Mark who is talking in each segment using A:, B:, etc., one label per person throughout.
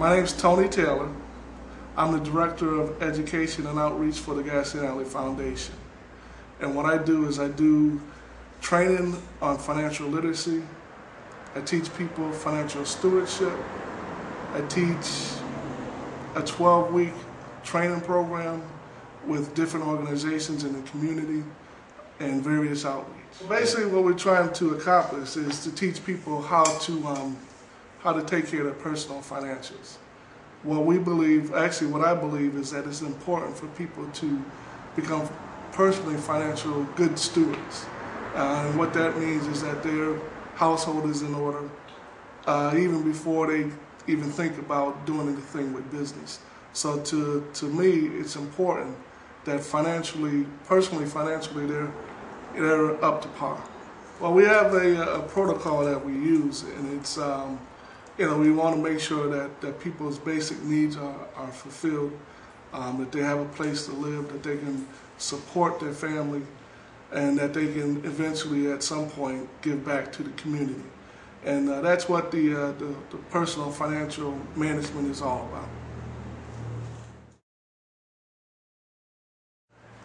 A: My name's Tony Taylor. I'm the Director of Education and Outreach for the Gasoline Alley Foundation. And what I do is I do training on financial literacy. I teach people financial stewardship. I teach a 12-week training program with different organizations in the community and various outreach. Basically what we're trying to accomplish is to teach people how to take care of their personal financials. What I believe is that it's important for people to become personally financial good stewards. And what that means is that their household is in order even before they even think about doing anything with business. So to me, it's important that personally financially, they're up to par. Well, we have a protocol that we use, and it's we want to make sure that people's basic needs are fulfilled, that they have a place to live, that they can support their family, and that they can eventually at some point give back to the community. And that's what the personal financial management is all about.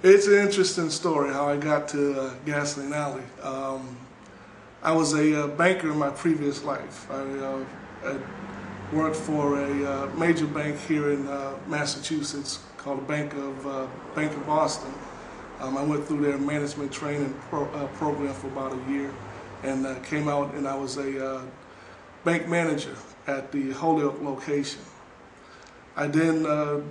A: It's an interesting story how I got to Gasoline Alley. I was a banker in my previous life. I worked for a major bank here in Massachusetts called the Bank of Boston. I went through their management training program for about a year, and came out and I was a bank manager at the Holyoke location. I then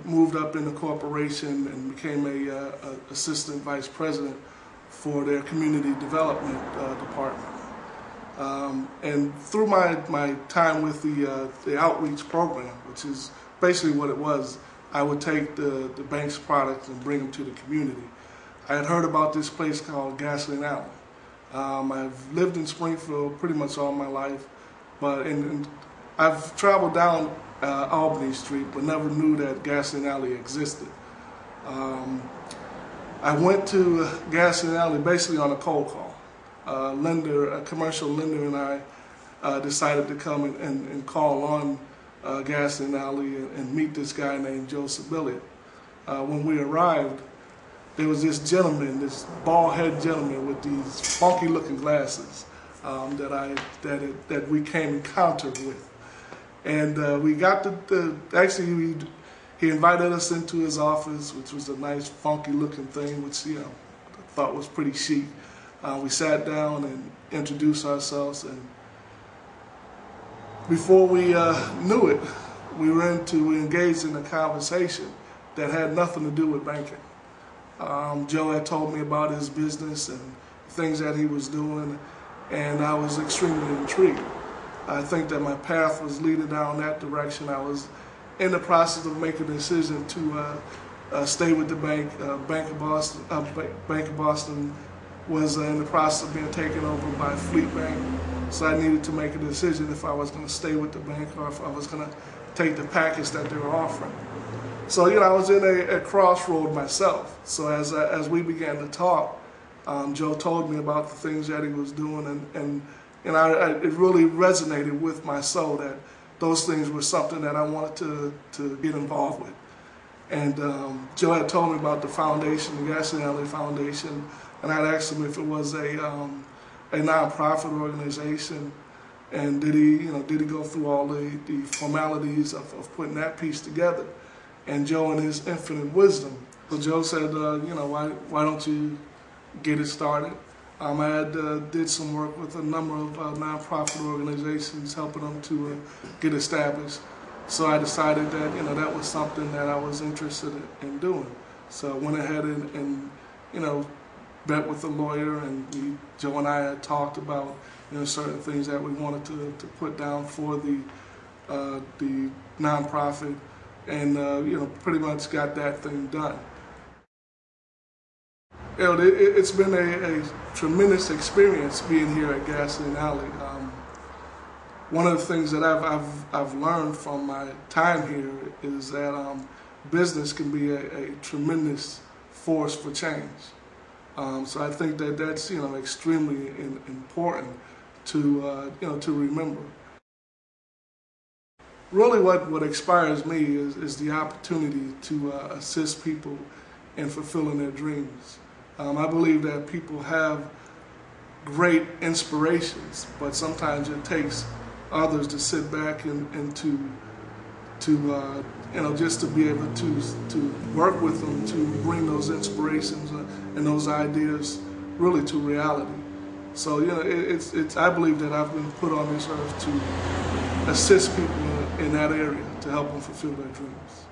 A: moved up in the corporation and became a assistant vice president for their community development department. And through my time with the outreach program, which is basically what it was, I would take the bank's products and bring them to the community. I had heard about this place called Gasoline Alley. I've lived in Springfield pretty much all my life, but I've traveled down Albany Street, but never knew that Gasoline Alley existed. I went to Gasoline Alley basically on a cold call. A commercial lender, and I decided to come and call on Gasoline Alley and meet this guy named Joe Sibilia. When we arrived, there was this gentleman, this bald-headed gentleman with these funky-looking glasses that we came in contact with. And we got he invited us into his office, which was a nice funky-looking thing, which I thought was pretty chic. We sat down and introduced ourselves, and before we knew it, we engaged in a conversation that had nothing to do with banking. Joe had told me about his business and things that he was doing, and I was extremely intrigued. I think that my path was leading down that direction. I was in the process of making a decision to stay with the bank. Bank of Boston was in the process of being taken over by Fleet Bank, so I needed to make a decision if I was going to stay with the bank or if I was going to take the package that they were offering. So I was in a crossroad myself. So as we began to talk, Joe told me about the things that he was doing, and it really resonated with my soul that those things were something that I wanted to get involved with. And Joe had told me about the foundation, the Gasoline Alley Foundation, and I'd asked him if it was a nonprofit organization, and did he go through all the formalities of putting that piece together. And Joe, in his infinite wisdom, so Joe said, why don't you get it started? I had did some work with a number of nonprofit organizations, helping them to get established. So I decided that that was something that I was interested in doing. So I went ahead and met with the lawyer, and Joe and I had talked about certain things that we wanted to put down for the nonprofit, and pretty much got that thing done. It's been a tremendous experience being here at Gasoline Alley. One of the things that I've learned from my time here is that business can be a tremendous force for change. So I think that that's extremely important to remember. really what inspires me is the opportunity to assist people in fulfilling their dreams. I believe that people have great inspirations, but sometimes it takes others to sit back and to just to be able to work with them to bring those inspirations and those ideas really to reality. So it's I believe that I've been put on this earth to assist people in that area to help them fulfill their dreams.